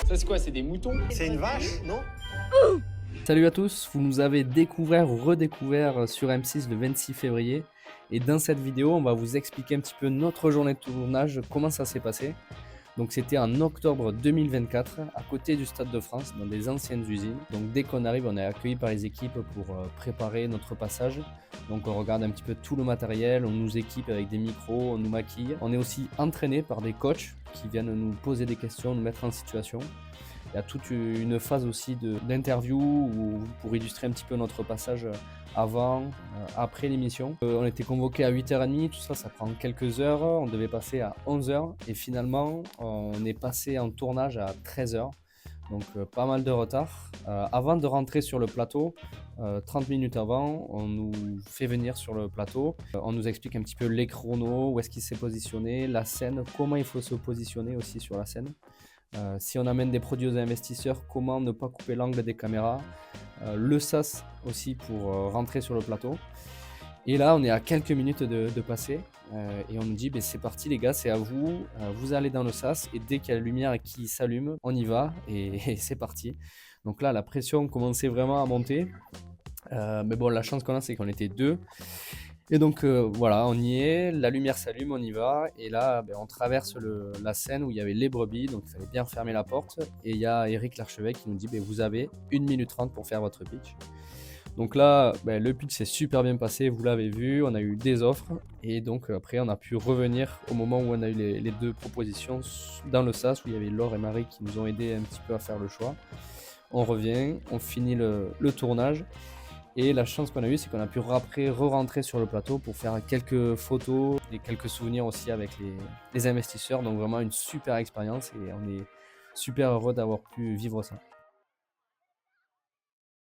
Ça c'est quoi? C'est des moutons? C'est une vache, non? Salut à tous, vous nous avez découvert ou redécouvert sur M6 le 26 février et dans cette vidéo on va vous expliquer un petit peu notre journée de tournage, comment ça s'est passé. Donc c'était en octobre 2024 à côté du Stade de France dans des anciennes usines. Donc dès qu'on arrive on est accueilli par les équipes pour préparer notre passage. Donc on regarde un petit peu tout le matériel, on nous équipe avec des micros, on nous maquille. On est aussi entraîné par des coachs qui viennent nous poser des questions, nous mettre en situation. Il y a toute une phase aussi d'interview pour illustrer un petit peu notre passage avant, après l'émission. On était convoqué à 8h30, tout ça, ça prend quelques heures. On devait passer à 11h et finalement, on est passé en tournage à 13h. Donc pas mal de retard. Avant de rentrer sur le plateau, 30 minutes avant, on nous fait venir sur le plateau. On nous explique un petit peu les chronos, où est-ce qu'il s'est positionné, la scène, comment il faut se positionner aussi sur la scène. Si on amène des produits aux investisseurs, comment ne pas couper l'angle des caméras, le sas aussi pour rentrer sur le plateau. Et là, on est à quelques minutes de passer et on nous dit c'est parti les gars, c'est à vous, vous allez dans le sas et dès qu'il y a la lumière qui s'allume, on y va et c'est parti. Donc là, la pression commençait vraiment à monter. Mais bon, la chance qu'on a, c'est qu'on était deux. Et donc voilà, on y est, la lumière s'allume, on y va. Et là, on traverse la scène où il y avait les brebis, donc il fallait bien fermer la porte. Et il y a Eric Larchevêque qui nous dit vous avez 1 minute 30 pour faire votre pitch. Donc là, le pitch s'est super bien passé, vous l'avez vu, on a eu des offres. Et donc après, on a pu revenir au moment où on a eu les deux propositions dans le sas, où il y avait Laure et Marie qui nous ont aidés un petit peu à faire le choix. On revient, on finit le tournage. Et la chance qu'on a eue, c'est qu'on a pu après re-rentrer sur le plateau pour faire quelques photos et quelques souvenirs aussi avec les investisseurs. Donc vraiment une super expérience et on est super heureux d'avoir pu vivre ça.